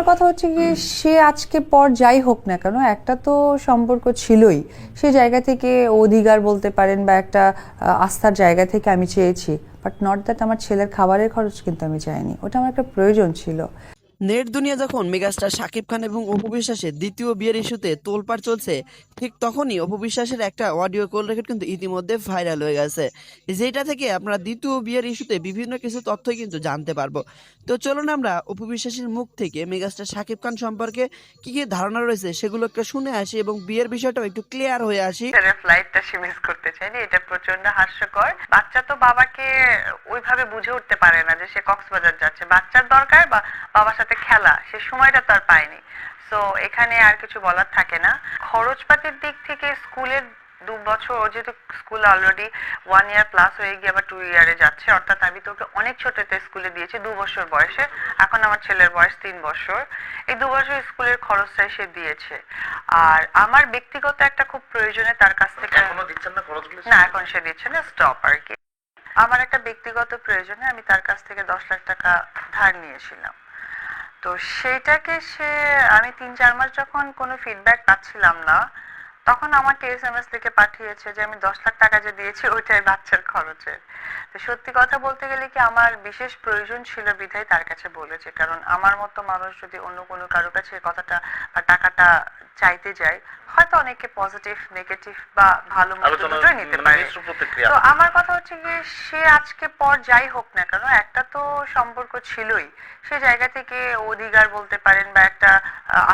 কথা হচ্ছে কি, সে আজকে পর যাই হোক না কেন, একটা তো সম্পর্ক ছিলই। সে জায়গা থেকে অধিকার বলতে পারেন বা একটা আস্থার জায়গা থেকে আমি চেয়েছি, বাট নট দ্যাট আমার ছেলের খাবারের খরচ কিন্তু আমি চাইনি, ওটা আমার একটা প্রয়োজন ছিল। নেট দুনিয়া যখন মেগাস্টার শাকিব খান এবং অপু বিশ্বাসের দ্বিতীয় বিয়ের ইস্যুতে তোলপাড় চলছে, ঠিক তখনই অপু বিশ্বাসের একটা অডিও কল রেকর্ড কিন্তু ইতিমধ্যে ভাইরাল হয়ে গেছে, যেটা থেকে আপনারা দ্বিতীয় বিয়ের ইস্যুতে বিভিন্ন কিছু তথ্যই কিন্তু জানতে পারবো। তো চলুন আমরা অপু বিশ্বাসের মুখ থেকে মেগাস্টার শাকিব খান সম্পর্কে কি কি ধারণা রয়েছে সেগুলো একটু শুনে আসি এবং বিয়ের বিষয়টাও একটু ক্লিয়ার হয়ে আসি। ফ্লাইটটা সে মিস করতে চায়নি, এটা প্রচন্ড হাস্যকর। বাচ্চা তো বাবাকে ওইভাবে বুঝে উঠতে পারে না যে সে কক্সবাজার যাচ্ছে, বাচ্চার দরকার বা বাবার সাথে খেলা, সে সময়টা তো আর পায়নি। সো এখানে আর কিছু বলার থাকে না। খরচপাতির দিক থেকে স্কুলের 2 বছর, ও যেহেতু স্কুল অলরেডি 1 ইয়ার প্লাস হয়ে গিয়ে আবার 2 ইয়ারে যাচ্ছে, অর্থাৎ আমি তোকে অনেক ছোটতে স্কুলে দিয়েছি 2 বছর বয়সে। এখন আমার ছেলের বয়স 3 বছর। এই 2 বছর স্কুলের খরচটাই সে দিয়েছে। আর আমার ব্যক্তিগত একটা খুব প্রয়োজনে তার কাছ থেকে এখনো দিচ্ছেন না খরচগুলো? না, এখন সে দিচ্ছে না, স্টপ আর কি। আমার একটা ব্যক্তিগত প্রয়োজনে আমি তার কাছ থেকে 10 লাখ টাকা ধার নিয়েছিলাম। তো সেইটাকে সে, আমি 3-4 মাস যখন কোনো ফিডব্যাক পাচ্ছিলাম না, তখন আমাকে SMS লিখে পাঠিয়েছে যে আমি 10 লাখ টাকা যে দিয়েছি ওইটাই বাচ্চার খরচের। তো সত্যি কথা বলতে গেলে কি, আমার বিশেষ প্রয়োজন ছিল বিধায় তার কাছে বলেছে, কারণ আমার মতো মানুষ যদি অন্য কোনো কারো কাছে কথাটা বা টাকাটা চাইতে যায়, হয়তো অনেকে পজিটিভ নেগেটিভ বা ভালো মন্দ দুটোই নিতে পারে। তো আমার কথা হচ্ছে কি, সে আজকে পর যাই হোক না কেন, একটা তো সম্পর্ক ছিলই। সে জায়গা থেকে অধিকার বলতে পারেন বা একটা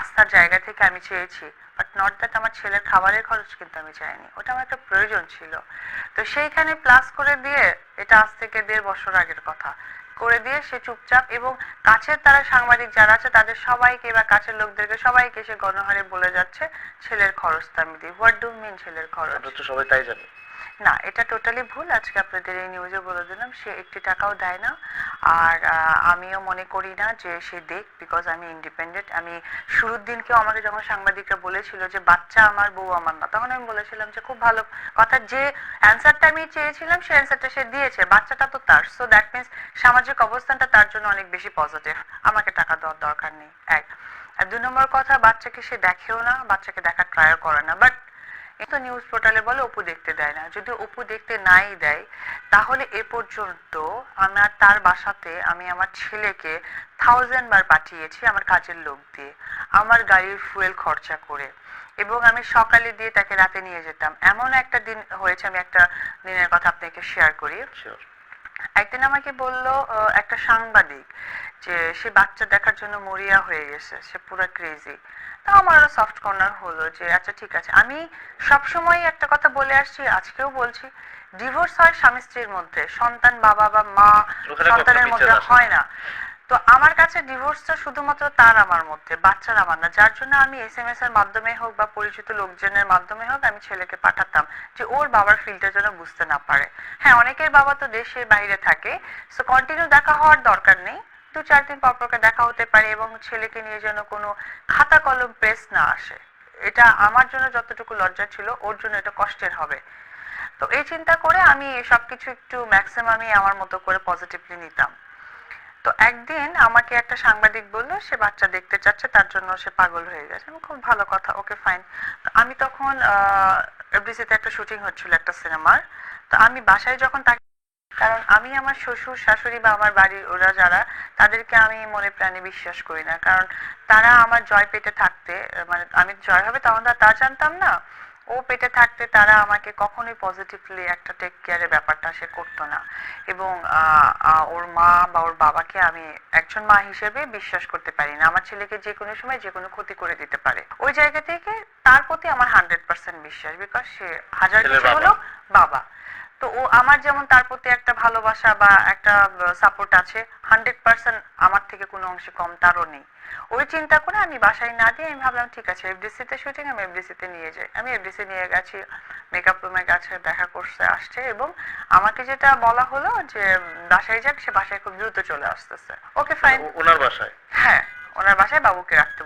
আস্থার জায়গা থেকে আমি চেয়েছি, বাট নট দ্যাট আমার ছেলের খাবারের খরচ কিন্তু আমি চাইনি, ওটা আমার একটা প্রয়োজন ছিল। তো সেইখানে প্লাস করে দিয়ে, এটা আজ থেকে 1.5 বছর আগের কথা, করে দিয়ে সে চুপচাপ, এবং কাছের তারা সাংবাদিক যারা আছে তাদের সবাইকে বা কাছের লোকদেরকে সবাইকে সে গণহারে বলে যাচ্ছে ছেলের খরচটা আমি দিই। হোয়াট ডু মিন ছেলের খরচ? সবাই তাই জানে। না, এটা টোটালি ভুল। আজকে আপনাদের এই নিউজে বলে দিলাম, সে 1 টাকাও দেয় না। আর আমিও মনে করি না যে সে দেখ, বিকজ আমি ইন্ডিপেন্ডেন্ট। আমি শুরুর দিনকেও আমাকে যখন সাংবাদিকরা বলেছিল যে বাচ্চা আমার, বউ আমার না, তখন আমি বলেছিলাম যে খুব ভালো কথা, যে অ্যান্সারটা আমি চেয়েছিলাম সেই অ্যান্সারটা সে দিয়েছে, বাচ্চাটা তো তার। সো দ্যাট মিনস সামাজিক অবস্থানটা তার জন্য অনেক বেশি পজিটিভ, আমাকে টাকা দেওয়ার দরকার নেই। এক। আর 2 নম্বর কথা, বাচ্চাকে সে দেখেও না, বাচ্চাকে দেখার ট্রাইও করে না। বাট তো নিউজ পোর্টালে বলে অপু দেখতে দেয় না। যদি অপু দেখতে নাই দেয়, তাহলে এ পর্যন্ত আমার তার বাসাতে আমি আমার ছেলেকে 1000 বার পাঠিয়েছি আমার কাজের লোক দিয়ে, আমার গাড়ির ফুয়েল খরচা করে, এবং আমি সকালে দিয়ে তাকে রাতে নিয়ে যেতাম। এমন একটা দিন হয়েছে, আমি একটা দিনের কথা আপনাকে শেয়ার করি। একদিন আমাকে বলল একটা সাংবাদিক যে সে বাচ্চা দেখার জন্য মরিয়া হয়ে গেছে, সে পুরো ক্রেজি। তা আমার সফট কর্নার হলো যে আচ্ছা ঠিক আছে। আমি সবসময় একটা কথা বলে আসছি, আজকেও বলছি, ডিভোর্স হয় স্বামী স্ত্রীর মধ্যে, সন্তান বাবা বা মা সন্তানের মধ্যে হয় না। তো আমার কাছে ডিভোর্সটা শুধুমাত্র তার আমার মধ্যে, বাচ্চার আমার না। যার জন্য আমি SMS এর মাধ্যমে হোক বা পরিচিত লোকজনের মাধ্যমে হোক আমি ছেলেকে পাঠাতাম, যে ওর বাবার ফিলটা যেন বুঝতে না পারে। হ্যাঁ, অনেকের বাবা তো দেশের বাইরে থাকে, সো কন্টিনিউ দেখা হওয়ার দরকার নেই, 2-4 দিন পর পর দেখা হতে পারে, এবং ছেলেকে নিয়ে যেন কোনো খাতা কলম প্রেস না আসে। এটা আমার জন্য যতটুকু লজ্জা ছিল, ওর জন্য এটা কষ্টের হবে। তো এই চিন্তা করে আমি সবকিছু একটু ম্যাক্সিমামই আমার মতো করে পজিটিভলি নিতাম। তো একদিন আমাকে একটা সাংবাদিক বলল সে বাচ্চা দেখতে চাচ্ছে, তার জন্য সে পাগল হয়ে গেছে। আমি খুব ভালো কথা, ওকে ফাইন। আমি তখন এফডিসিতে একটা শুটিং হচ্ছিল একটা সিনেমার। তো আমি বাসায় যখন তাকে, কারণ আমি আমার শ্বশুর শাশুড়ি বা আমার বাড়ির ওরা যারা, তাদেরকে আমি মনে প্রাণে বিশ্বাস করি না, কারণ তারা আমার জয় পেটে থাকতে, মানে আমি জয় হবে তখন তা জানতাম না, ও পেটে থাকতে তারা আমাকে কখনোই পজিটিভলি একটা টেক কেয়ারের ব্যাপারটা সে করতো না। এবং ওর মা বা ওর বাবাকে আমি একজন মা হিসেবে বিশ্বাস করতে পারি না। আমার ছেলেকে যে কোনো সময় যে কোনো ক্ষতি করে দিতে পারে। ওই জায়গা থেকে তার প্রতি আমার 100% বিশ্বাস, বিকজ সে হাজার কিছু হলো বাবা। তো ও আমার যেমন তার প্রতি একটা ভালোবাসা বা একটা সাপোর্ট আছে, 100% আমার থেকে কোনো অংশে কম তারও নেই। ওই চিন্তা করে আমি বাসায় না দিয়ে আমি ভাবলাম ঠিক আছে, এফডিসিতে শুটিং, আমি এফডিসিতে নিয়ে যাই। আমি এফডিসি নিয়ে গেছি, মেকআপ রুমে গেছে, দেখা করতে আসছে, এবং আমাকে যেটা বলা হলো যে বাসায় যাক, সে বাসায় খুব দ্রুত চলে আসতেছে। Okay fine. ওনার বাসায়? হ্যাঁ, ওনার বাসায় বাবুকে রাখতে।